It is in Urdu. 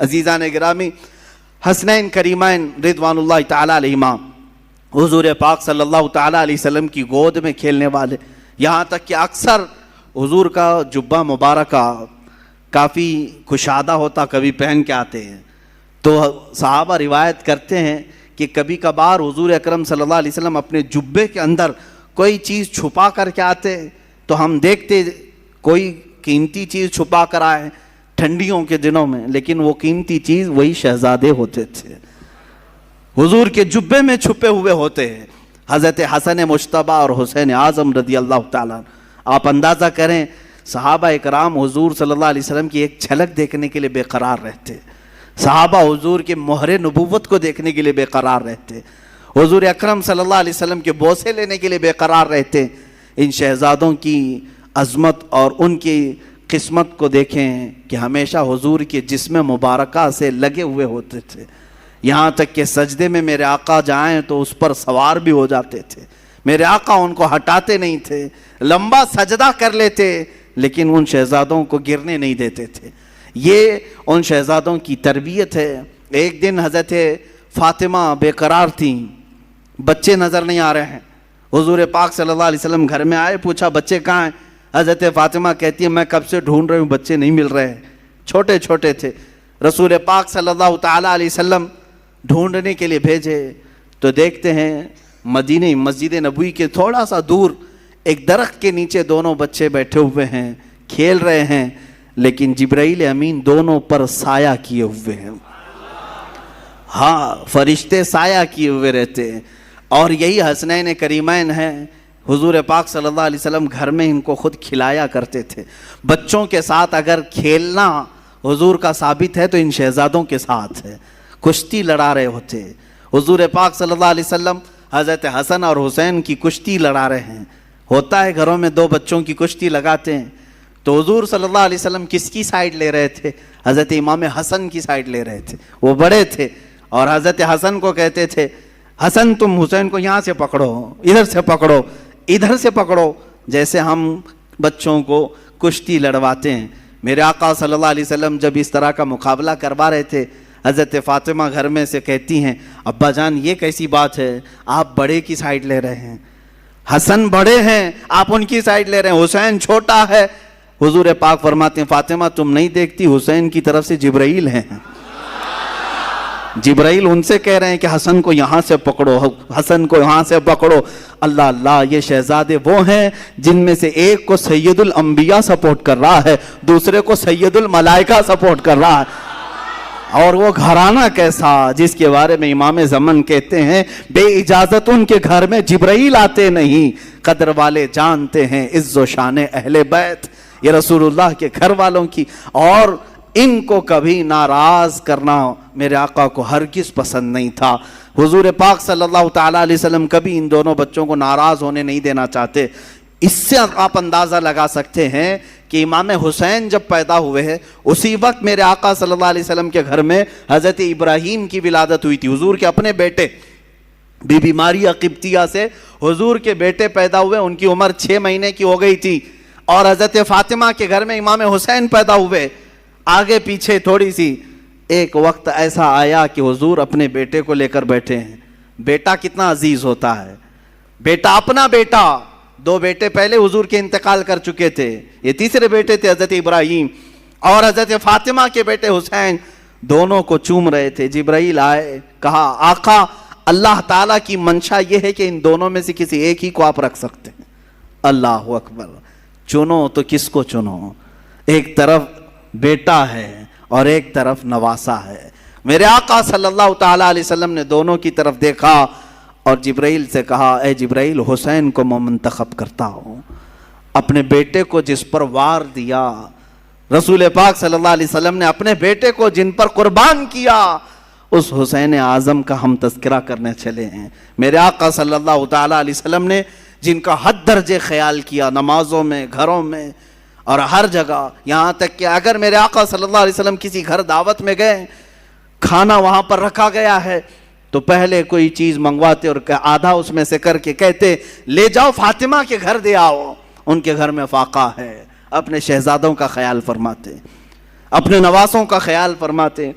عزیزان گرامی، حسنین کریمین رضوان اللہ تعالیٰ علیہما حضور پاک صلی اللہ تعالیٰ علیہ وسلم کی گود میں کھیلنے والے، یہاں تک کہ اکثر حضور کا جبہ مبارکہ کافی کشادہ ہوتا، کبھی پہن کے آتے ہیں، تو صحابہ روایت کرتے ہیں کہ کبھی کبھار حضور اکرم صلی اللہ علیہ وسلم اپنے جبے کے اندر کوئی چیز چھپا کر کے آتے تو ہم دیکھتے کوئی قیمتی چیز چھپا کر آئے ٹھنڈیوں کے دنوں میں، لیکن وہ قیمتی چیز وہی شہزادے ہوتے تھے، حضور کے جبے میں چھپے ہوئے ہوتے ہیں، حضرت حسن مجتبیٰ اور حسین اعظم رضی اللہ تعالیٰ۔ آپ اندازہ کریں صحابہ اکرام حضور صلی اللہ علیہ وسلم کی ایک جھلک دیکھنے کے لیے بے قرار رہتے، صحابہ حضور کے مہر نبوت کو دیکھنے کے لیے بے قرار رہتے، حضور اکرم صلی اللہ علیہ وسلم کے بوسے لینے کے لیے بے قرار رہتے۔ ان شہزادوں کی عظمت اور ان کی قسمت کو دیکھیں کہ ہمیشہ حضور کے جسم مبارکہ سے لگے ہوئے ہوتے تھے، یہاں تک کہ سجدے میں میرے آقا جائیں تو اس پر سوار بھی ہو جاتے تھے، میرے آقا ان کو ہٹاتے نہیں تھے، لمبا سجدہ کر لیتے لیکن ان شہزادوں کو گرنے نہیں دیتے تھے۔ یہ ان شہزادوں کی تربیت ہے۔ ایک دن حضرت فاطمہ بے قرار تھیں، بچے نظر نہیں آ رہے ہیں، حضور پاک صلی اللہ علیہ وسلم گھر میں آئے، پوچھا بچے کہاں ہیں؟ حضرت فاطمہ کہتی ہے میں کب سے ڈھونڈ رہی ہوں، بچے نہیں مل رہے ہیں، چھوٹے چھوٹے تھے۔ رسول پاک صلی اللہ تعالیٰ علیہ وسلم ڈھونڈنے کے لیے بھیجے تو دیکھتے ہیں مدینہ مسجد نبوی کے تھوڑا سا دور ایک درخت کے نیچے دونوں بچے بیٹھے ہوئے ہیں، کھیل رہے ہیں، لیکن جبرائیل امین دونوں پر سایہ کیے ہوئے ہیں۔ ہاں، فرشتے سایہ کیے ہوئے رہتے ہیں، اور یہی حسنین کریمین ہیں۔ حضور پاک صلی اللہ علیہ وسلم گھر میں ان کو خود کھلایا کرتے تھے۔ بچوں کے ساتھ اگر کھیلنا حضور کا ثابت ہے تو ان شہزادوں کے ساتھ ہے، کشتی لڑا رہے ہوتے۔ حضور پاک صلی اللہ علیہ وسلم حضرت حسن اور حسین کی کشتی لڑا رہے ہیں۔ ہوتا ہے گھروں میں دو بچوں کی کشتی لگاتے ہیں، تو حضور صلی اللہ علیہ وسلم کس کی سائیڈ لے رہے تھے؟ حضرت امام حسن کی سائیڈ لے رہے تھے، وہ بڑے تھے، اور حضرت حسن کو کہتے تھے حسن تم حسین کو یہاں سے پکڑو، ادھر سے پکڑو، ادھر سے پکڑو، جیسے ہم بچوں کو کشتی لڑواتے ہیں۔ میرے آقا صلی اللہ علیہ وسلم جب اس طرح کا مقابلہ کروا رہے تھے، حضرت فاطمہ گھر میں سے کہتی ہیں ابا جان یہ کیسی بات ہے، آپ بڑے کی سائیڈ لے رہے ہیں، حسن بڑے ہیں آپ ان کی سائیڈ لے رہے ہیں، حسین چھوٹا ہے۔ حضور پاک فرماتے ہیں فاطمہ تم نہیں دیکھتی حسین کی طرف سے جبرائیل ہیں، جبرائیل ان سے کہہ رہے ہیں کہ حسن کو یہاں سے پکڑو، حسن کو یہاں سے پکڑو۔ اللہ اللہ، یہ شہزادے وہ ہیں جن میں سے ایک کو سید الانبیاء سپورٹ کر رہا ہے، دوسرے کو سید الملائکہ سپورٹ کر رہا ہے، اور وہ گھرانہ کیسا جس کے بارے میں امام زمن کہتے ہیں بے اجازت ان کے گھر میں جبرائیل آتے نہیں، قدر والے جانتے ہیں عز و شان اہل بیت، یہ رسول اللہ کے گھر والوں کی، اور ان کو کبھی ناراض کرنا میرے آقا کو ہرگز پسند نہیں تھا۔ حضور پاک صلی اللہ تعالیٰ علیہ وسلم کبھی ان دونوں بچوں کو ناراض ہونے نہیں دینا چاہتے۔ اس سے آپ اندازہ لگا سکتے ہیں کہ امام حسین جب پیدا ہوئے ہیں اسی وقت میرے آقا صلی اللہ علیہ وسلم کے گھر میں حضرت ابراہیم کی ولادت ہوئی تھی، حضور کے اپنے بیٹے۔ بی بی ماریہ قبطیہ سے حضور کے بیٹے پیدا ہوئے، ان کی عمر 6 مہینے کی ہو گئی تھی، اور حضرت فاطمہ کے گھر میں امام حسین پیدا ہوئے۔ آگے پیچھے تھوڑی سی ایک وقت ایسا آیا کہ حضور اپنے بیٹے کو لے کر بیٹھے ہیں۔ بیٹا کتنا عزیز ہوتا ہے، بیٹا اپنا بیٹا، 2 بیٹے پہلے حضور کے انتقال کر چکے تھے، یہ تیسرے بیٹے تھے حضرت ابراہیم، اور حضرت فاطمہ کے بیٹے حسین، دونوں کو چوم رہے تھے۔ جبرائیل آئے، کہا آقا اللہ تعالیٰ کی منشا یہ ہے کہ ان دونوں میں سے کسی ایک ہی کو آپ رکھ سکتے ہیں۔ اللہ اکبر، چنو تو کس کو چنو؟ ایک طرف بیٹا ہے اور ایک طرف نواسا ہے۔ میرے آقا صلی اللہ تعالیٰ علیہ وسلم نے دونوں کی طرف دیکھا اور جبرائیل سے کہا اے جبرائیل حسین کو میں منتخب کرتا ہوں، اپنے بیٹے کو جس پر وار دیا، رسول پاک صلی اللہ علیہ وسلم نے اپنے بیٹے کو جن پر قربان کیا، اس حسین اعظم کا ہم تذکرہ کرنے چلے ہیں۔ میرے آقا صلی اللہ تعالیٰ علیہ وسلم نے جن کا حد درجے خیال کیا، نمازوں میں، گھروں میں اور ہر جگہ، یہاں تک کہ اگر میرے آقا صلی اللہ علیہ وسلم کسی گھر دعوت میں گئے، کھانا وہاں پر رکھا گیا ہے تو پہلے کوئی چیز منگواتے اور آدھا اس میں سے کر کے کہتے لے جاؤ فاطمہ کے گھر دے آؤ، ان کے گھر میں فاقہ ہے۔ اپنے شہزادوں کا خیال فرماتے، اپنے نواسوں کا خیال فرماتے۔